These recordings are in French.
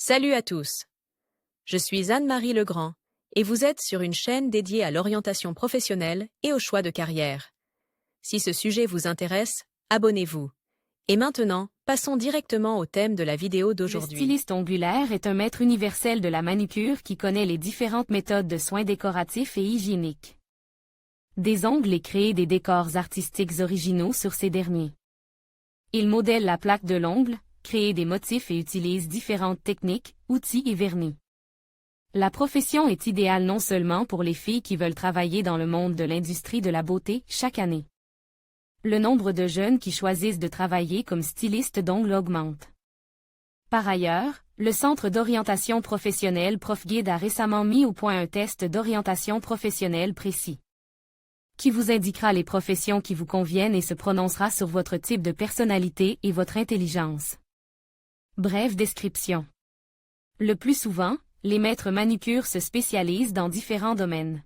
Salut à tous. Je suis Anne-Marie Legrand et vous êtes sur une chaîne dédiée à l'orientation professionnelle et au choix de carrière. Si ce sujet vous intéresse, abonnez-vous. Et maintenant, passons directement au thème de la vidéo Le d'aujourd'hui. styliste ongulaire est un maître universel de la manucure qui connaît les différentes méthodes de soins décoratifs et hygiéniques. Des ongles et créer des décors artistiques originaux sur ces derniers. Il modèle la plaque de l'ongle, crée des motifs et utilise différentes techniques, outils et vernis. La profession est idéale non seulement pour les filles qui veulent travailler dans le monde de l'industrie de la beauté chaque année. Le nombre de jeunes qui choisissent de travailler comme styliste d'ongles augmente. Par ailleurs, le Centre d'orientation professionnelle ProfGuide a récemment mis au point un test d'orientation professionnelle précis, qui vous indiquera les professions qui vous conviennent et se prononcera sur votre type de personnalité et votre intelligence. Brève description. Le plus souvent, les maîtres manucure se spécialisent dans différents domaines.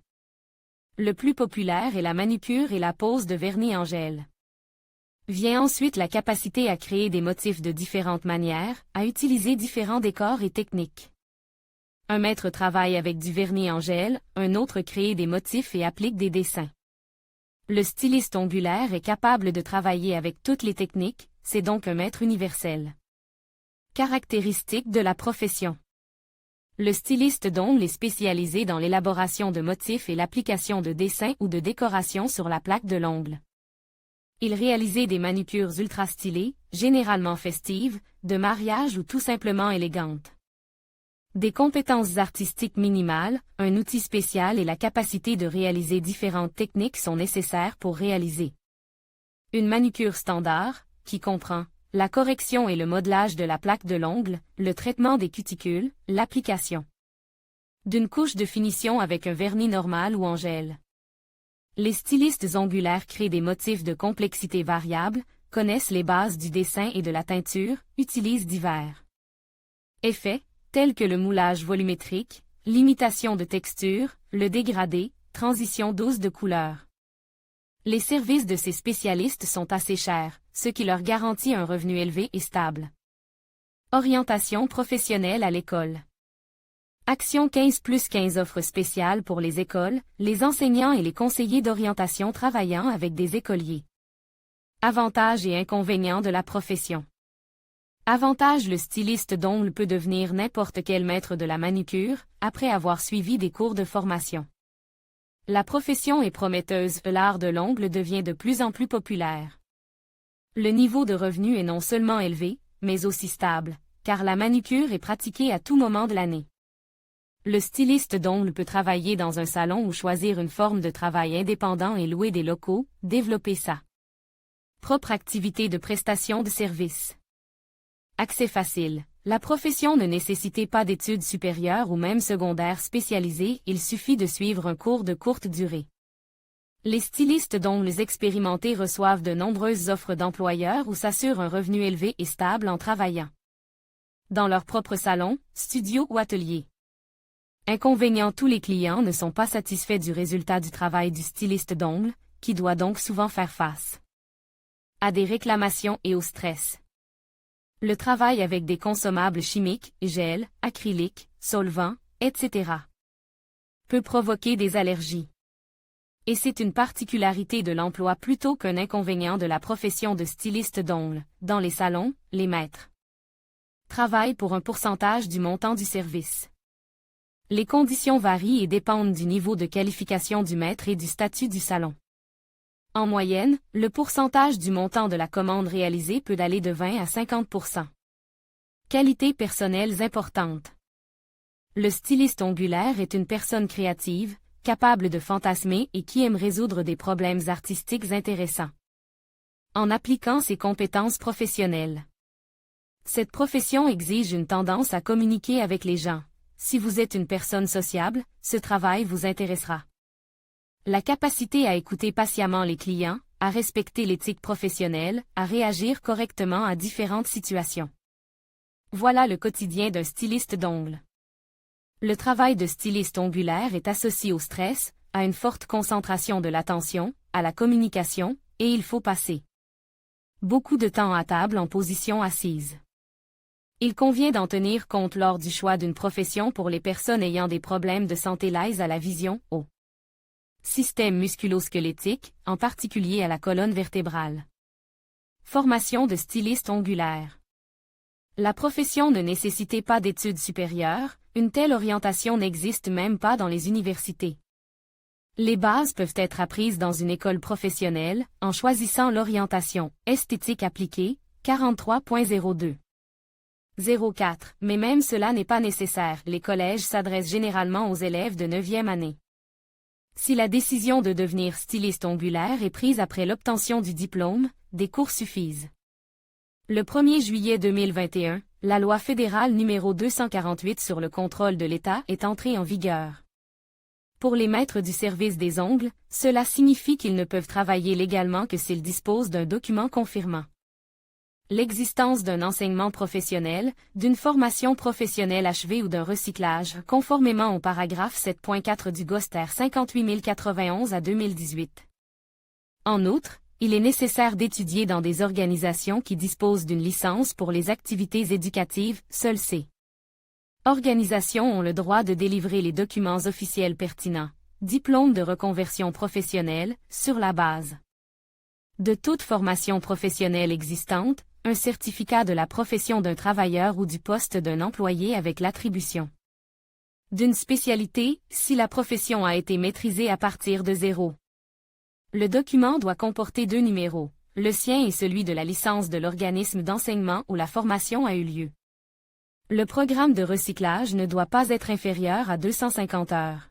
Le plus populaire est la manucure et la pose de vernis en gel. Vient ensuite la capacité à créer des motifs de différentes manières, à utiliser différents décors et techniques. Un maître travaille avec du vernis en gel, un autre crée des motifs et applique des dessins. Le styliste ongulaire est capable de travailler avec toutes les techniques, c'est donc un maître universel. Caractéristiques de la profession. Le styliste d'ongles est spécialisé dans l'élaboration de motifs et l'application de dessins ou de décorations sur la plaque de l'ongle. Il réalise des manucures ultra stylées, généralement festives, de mariage ou tout simplement élégantes. Des compétences artistiques minimales, un outil spécial et la capacité de réaliser différentes techniques sont nécessaires pour réaliser une manucure standard, qui comprend la correction et le modelage de la plaque de l'ongle, le traitement des cuticules, l'application d'une couche de finition avec un vernis normal ou en gel. Les stylistes ongulaires créent des motifs de complexité variable, connaissent les bases du dessin et de la teinture, utilisent divers effets, tels que le moulage volumétrique, l'imitation de texture, le dégradé, transition douce de couleurs. Les services de ces spécialistes sont assez chers, ce qui leur garantit un revenu élevé et stable. Orientation professionnelle à l'école. Action 15+15 offre spéciale pour les écoles, les enseignants et les conseillers d'orientation travaillant avec des écoliers. Avantages et inconvénients de la profession. Avantage: le styliste d'ongles peut devenir n'importe quel maître de la manucure, après avoir suivi des cours de formation. La profession est prometteuse, l'art de l'ongle devient de plus en plus populaire. Le niveau de revenu est non seulement élevé, mais aussi stable, car la manucure est pratiquée à tout moment de l'année. Le styliste d'ongles peut travailler dans un salon ou choisir une forme de travail indépendant et louer des locaux, développer sa propre activité de prestation de services. Accès facile. La profession ne nécessite pas d'études supérieures ou même secondaires spécialisées, il suffit de suivre un cours de courte durée. Les stylistes d'ongles expérimentés reçoivent de nombreuses offres d'employeurs ou s'assurent un revenu élevé et stable en travaillant dans leur propre salon, studio ou atelier. Inconvénient: tous les clients ne sont pas satisfaits du résultat du travail du styliste d'ongles, qui doit donc souvent faire face à des réclamations et au stress. Le travail avec des consommables chimiques, gel, acrylique, solvants, etc. peut provoquer des allergies. Et c'est une particularité de l'emploi plutôt qu'un inconvénient de la profession de styliste d'ongles. Dans les salons, les maîtres travaillent pour un pourcentage du montant du service. Les conditions varient et dépendent du niveau de qualification du maître et du statut du salon. En moyenne, le pourcentage du montant de la commande réalisée peut aller de 20 à 50%. Qualités personnelles importantes. Le styliste ongulaire est une personne créative, capable de fantasmer et qui aime résoudre des problèmes artistiques intéressants en appliquant ses compétences professionnelles. Cette profession exige une tendance à communiquer avec les gens. Si vous êtes une personne sociable, ce travail vous intéressera. La capacité à écouter patiemment les clients, à respecter l'éthique professionnelle, à réagir correctement à différentes situations. Voilà le quotidien d'un styliste d'ongles. Le travail de styliste ongulaire est associé au stress, à une forte concentration de l'attention, à la communication, et il faut passer beaucoup de temps à table en position assise. Il convient d'en tenir compte lors du choix d'une profession pour les personnes ayant des problèmes de santé liés à la vision, au système musculo-squelettique, en particulier à la colonne vertébrale. Formation de styliste ongulaire. La profession ne nécessitait pas d'études supérieures, une telle orientation n'existe même pas dans les universités. Les bases peuvent être apprises dans une école professionnelle, en choisissant l'orientation esthétique appliquée, 43.02. 04. Mais même cela n'est pas nécessaire, les collèges s'adressent généralement aux élèves de 9e année. Si la décision de devenir styliste ongulaire est prise après l'obtention du diplôme, des cours suffisent. Le 1er juillet 2021, la loi fédérale numéro 248 sur le contrôle de l'État est entrée en vigueur. Pour les maîtres du service des ongles, cela signifie qu'ils ne peuvent travailler légalement que s'ils disposent d'un document confirmant l'existence d'un enseignement professionnel, d'une formation professionnelle achevée ou d'un recyclage, conformément au paragraphe 7.4 du GOSTER 58091 à 2018. En outre, il est nécessaire d'étudier dans des organisations qui disposent d'une licence pour les activités éducatives, seules ces organisations ont le droit de délivrer les documents officiels pertinents, diplôme de reconversion professionnelle, sur la base de toute formation professionnelle existante, un certificat de la profession d'un travailleur ou du poste d'un employé avec l'attribution d'une spécialité, si la profession a été maîtrisée à partir de 0. Le document doit comporter 2 numéros, le sien et celui de la licence de l'organisme d'enseignement où la formation a eu lieu. Le programme de recyclage ne doit pas être inférieur à 250 heures.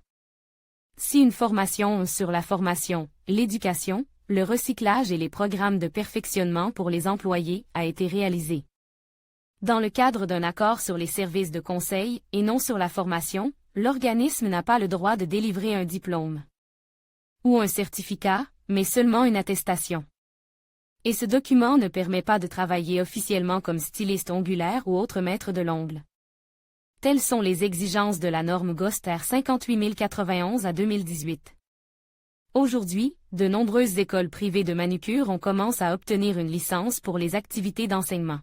Si une formation sur la formation, l'éducation, le recyclage et les programmes de perfectionnement pour les employés a été réalisé dans le cadre d'un accord sur les services de conseil et non sur la formation, l'organisme n'a pas le droit de délivrer un diplôme ou un certificat, mais seulement une attestation. Et ce document ne permet pas de travailler officiellement comme styliste ongulaire ou autre maître de l'ongle. Telles sont les exigences de la norme GOSTER 58091 à 2018. Aujourd'hui, de nombreuses écoles privées de manucure on commence à obtenir une licence pour les activités d'enseignement.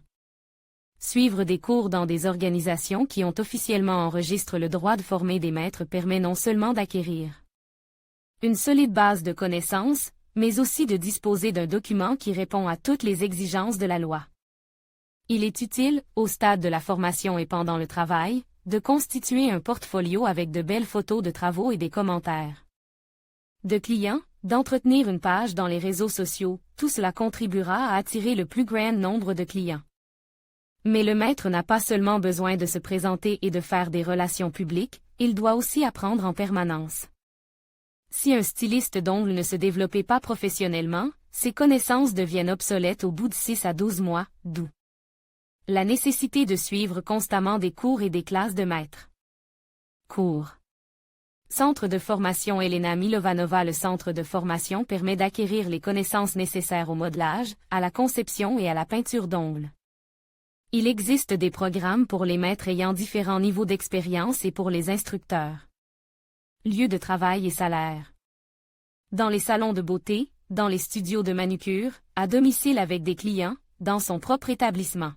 Suivre des cours dans des organisations qui ont officiellement enregistré le droit de former des maîtres permet non seulement d'acquérir une solide base de connaissances, mais aussi de disposer d'un document qui répond à toutes les exigences de la loi. Il est utile, au stade de la formation et pendant le travail, de constituer un portfolio avec de belles photos de travaux et des commentaires de clients, d'entretenir une page dans les réseaux sociaux, tout cela contribuera à attirer le plus grand nombre de clients. Mais le maître n'a pas seulement besoin de se présenter et de faire des relations publiques, il doit aussi apprendre en permanence. Si un styliste d'ongles ne se développait pas professionnellement, ses connaissances deviennent obsolètes au bout de 6 à 12 mois, d'où la nécessité de suivre constamment des cours et des classes de maîtres. Cours. Centre de formation Elena Milovanova. Le centre de formation permet d'acquérir les connaissances nécessaires au modelage, à la conception et à la peinture d'ongles. Il existe des programmes pour les maîtres ayant différents niveaux d'expérience et pour les instructeurs. Lieu de travail et salaire. Dans les salons de beauté, dans les studios de manucure, à domicile avec des clients, dans son propre établissement.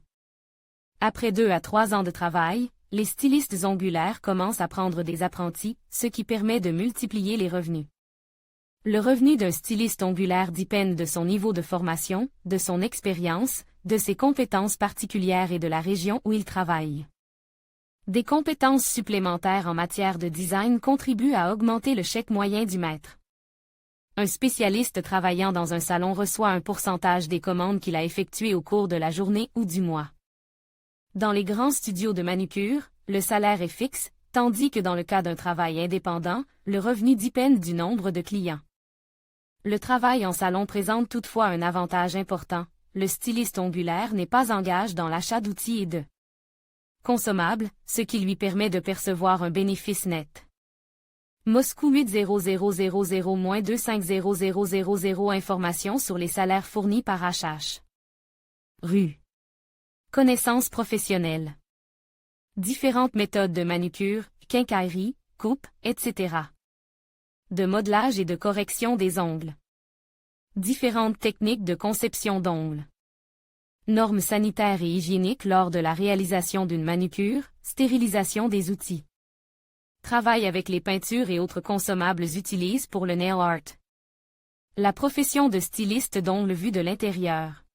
Après 2 à 3 ans de travail, les stylistes ongulaires commencent à prendre des apprentis, ce qui permet de multiplier les revenus. Le revenu d'un styliste ongulaire dépend de son niveau de formation, de son expérience, de ses compétences particulières et de la région où il travaille. Des compétences supplémentaires en matière de design contribuent à augmenter le chèque moyen du maître. Un spécialiste travaillant dans un salon reçoit un pourcentage des commandes qu'il a effectuées au cours de la journée ou du mois. Dans les grands studios de manucure, le salaire est fixe, tandis que dans le cas d'un travail indépendant, le revenu dépend du nombre de clients. Le travail en salon présente toutefois un avantage important, le styliste ongulaire n'est pas engagé dans l'achat d'outils et de consommables, ce qui lui permet de percevoir un bénéfice net. Moscou 80000-2500000. Informations sur les salaires fournis par HH. Rue. Connaissances professionnelles. Différentes méthodes de manucure, quincaillerie, coupe, etc. De modelage et de correction des ongles. Différentes techniques de conception d'ongles. Normes sanitaires et hygiéniques lors de la réalisation d'une manucure, stérilisation des outils. Travail avec les peintures et autres consommables utilisés pour le nail art. La profession de styliste d'ongles vue de l'intérieur.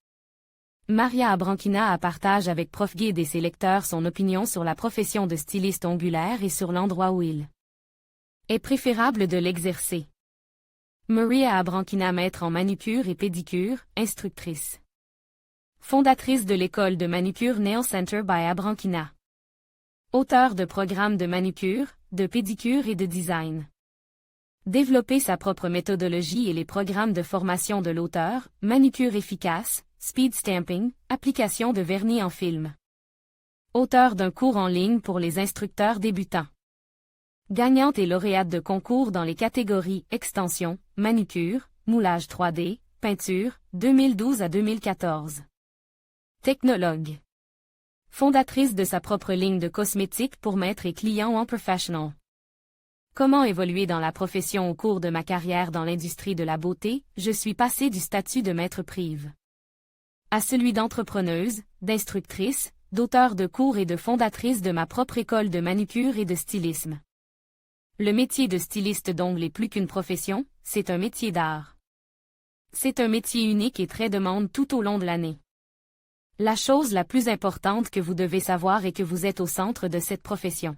Maria Abranquina partage avec Prof Guide et ses lecteurs son opinion sur la profession de styliste ongulaire et sur l'endroit où il est préférable de l'exercer. Maria Abranquina, maître en manucure et pédicure, instructrice. Fondatrice de l'école de manucure Nail Center by Abranquina. Auteur de programmes de manucure, de pédicure et de design. Développer sa propre méthodologie et les programmes de formation de l'auteur, manucure efficace, speed stamping, application de vernis en film. Auteur d'un cours en ligne pour les instructeurs débutants. Gagnante et lauréate de concours dans les catégories extension, manucure, moulage 3D, peinture, 2012 à 2014. Technologue. Fondatrice de sa propre ligne de cosmétiques pour maître et clients en professional. Comment évoluer dans la profession au cours de ma carrière dans l'industrie de la beauté? Je suis passée du statut de maître prive à celui d'entrepreneuse, d'instructrice, d'auteur de cours et de fondatrice de ma propre école de manucure et de stylisme. Le métier de styliste d'ongles est plus qu'une profession, c'est un métier d'art. C'est un métier unique et très demandé tout au long de l'année. La chose la plus importante que vous devez savoir est que vous êtes au centre de cette profession.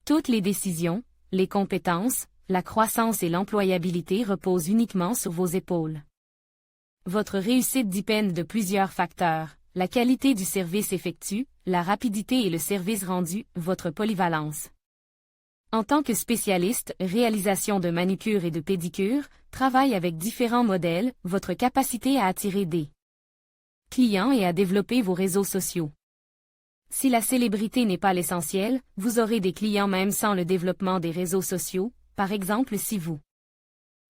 Toutes les décisions, les compétences, la croissance et l'employabilité reposent uniquement sur vos épaules. Votre réussite dépend de plusieurs facteurs, la qualité du service effectué, la rapidité et le service rendu, votre polyvalence. En tant que spécialiste, réalisation de manucure et de pédicure, travail avec différents modèles, votre capacité à attirer des clients et à développer vos réseaux sociaux. Si la célébrité n'est pas l'essentiel, vous aurez des clients même sans le développement des réseaux sociaux, par exemple si vous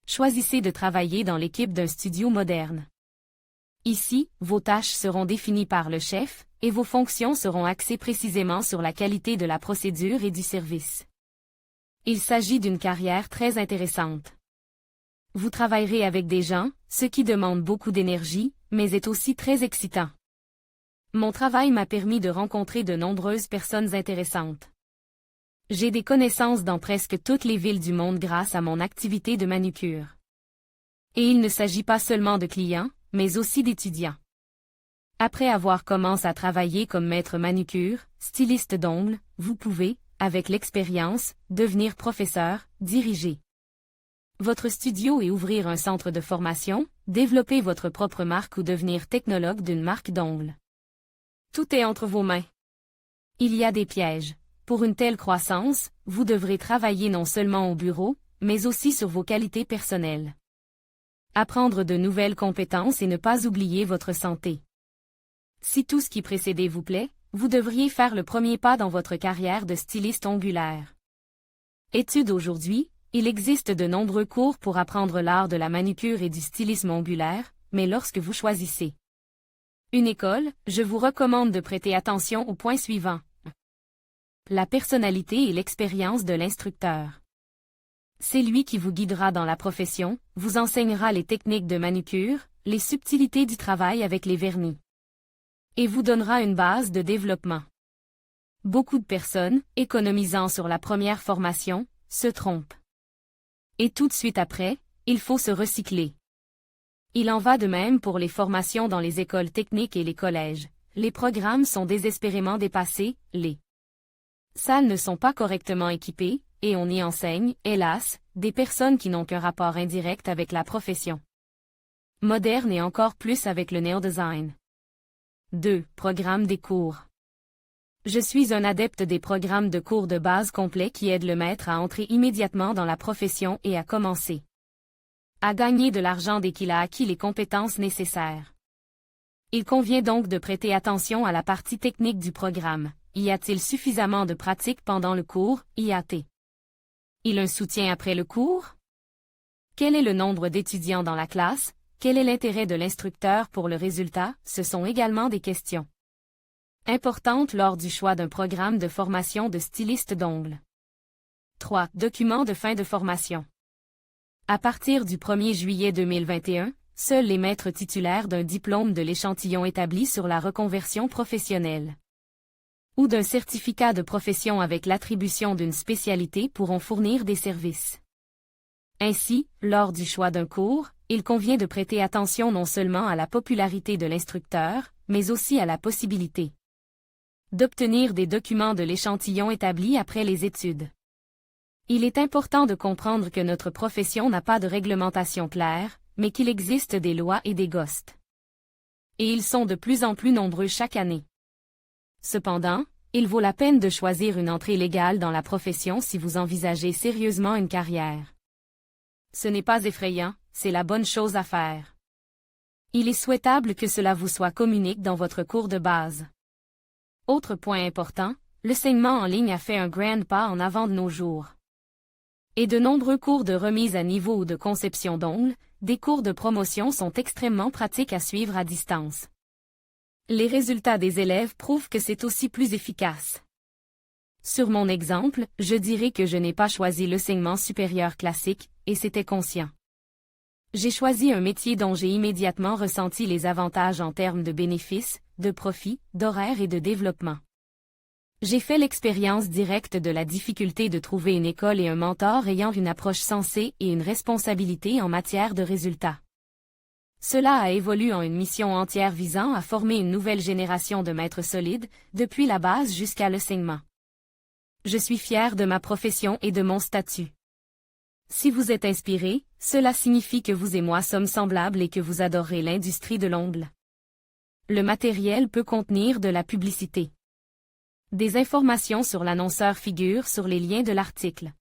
choisissez de travailler dans l'équipe d'un studio moderne. Ici, vos tâches seront définies par le chef, et vos fonctions seront axées précisément sur la qualité de la procédure et du service. Il s'agit d'une carrière très intéressante. Vous travaillerez avec des gens, ce qui demande beaucoup d'énergie, mais est aussi très excitant. Mon travail m'a permis de rencontrer de nombreuses personnes intéressantes. J'ai des connaissances dans presque toutes les villes du monde grâce à mon activité de manucure. Et il ne s'agit pas seulement de clients, mais aussi d'étudiants. Après avoir commencé à travailler comme maître manucure, styliste d'ongles, vous pouvez, avec l'expérience, devenir professeur, diriger votre studio et ouvrir un centre de formation, développer votre propre marque ou devenir technologue d'une marque d'ongles. Tout est entre vos mains. Il y a des pièges. Pour une telle croissance, vous devrez travailler non seulement au bureau, mais aussi sur vos qualités personnelles. Apprendre de nouvelles compétences et ne pas oublier votre santé. Si tout ce qui précédait vous plaît, vous devriez faire le premier pas dans votre carrière de styliste ongulaire. Études aujourd'hui, il existe de nombreux cours pour apprendre l'art de la manucure et du stylisme ongulaire, mais lorsque vous choisissez une école, je vous recommande de prêter attention aux points suivants. La personnalité et l'expérience de l'instructeur. C'est lui qui vous guidera dans la profession, vous enseignera les techniques de manucure, les subtilités du travail avec les vernis. Et vous donnera une base de développement. Beaucoup de personnes, économisant sur la première formation, se trompent. Et tout de suite après, il faut se recycler. Il en va de même pour les formations dans les écoles techniques et les collèges. Les programmes sont désespérément dépassés, les salles ne sont pas correctement équipées, et on y enseigne, hélas, des personnes qui n'ont qu'un rapport indirect avec la profession moderne et encore plus avec le néo-design. 2. Programme des cours. Je suis un adepte des programmes de cours de base complets qui aident le maître à entrer immédiatement dans la profession et à commencer à gagner de l'argent dès qu'il a acquis les compétences nécessaires. Il convient donc de prêter attention à la partie technique du programme. Y a-t-il suffisamment de pratique pendant le cours, IAT? Il un soutien après le cours? Quel est le nombre d'étudiants dans la classe? Quel est l'intérêt de l'instructeur pour le résultat? Ce sont également des questions importantes lors du choix d'un programme de formation de styliste d'ongles. 3. Documents de fin de formation. À partir du 1er juillet 2021, seuls les maîtres titulaires d'un diplôme de l'échantillon établi sur la reconversion professionnelle ou d'un certificat de profession avec l'attribution d'une spécialité pourront fournir des services. Ainsi, lors du choix d'un cours, il convient de prêter attention non seulement à la popularité de l'instructeur, mais aussi à la possibilité d'obtenir des documents de l'échantillon établi après les études. Il est important de comprendre que notre profession n'a pas de réglementation claire, mais qu'il existe des lois et des GOST. Et ils sont de plus en plus nombreux chaque année. Cependant, il vaut la peine de choisir une entrée légale dans la profession si vous envisagez sérieusement une carrière. Ce n'est pas effrayant, c'est la bonne chose à faire. Il est souhaitable que cela vous soit communiqué dans votre cours de base. Autre point important, l'enseignement en ligne a fait un grand pas en avant de nos jours. Et de nombreux cours de remise à niveau ou de conception d'ongles, des cours de promotion sont extrêmement pratiques à suivre à distance. Les résultats des élèves prouvent que c'est aussi plus efficace. Sur mon exemple, je dirais que je n'ai pas choisi l'enseignement supérieur classique, et c'était conscient. J'ai choisi un métier dont j'ai immédiatement ressenti les avantages en termes de bénéfices, de profit, d'horaire et de développement. J'ai fait l'expérience directe de la difficulté de trouver une école et un mentor ayant une approche sensée et une responsabilité en matière de résultats. Cela a évolué en une mission entière visant à former une nouvelle génération de maîtres solides, depuis la base jusqu'à l'enseignement. Je suis fier de ma profession et de mon statut. Si vous êtes inspiré, cela signifie que vous et moi sommes semblables et que vous adorez l'industrie de l'ongle. Le matériel peut contenir de la publicité. Des informations sur l'annonceur figurent sur les liens de l'article.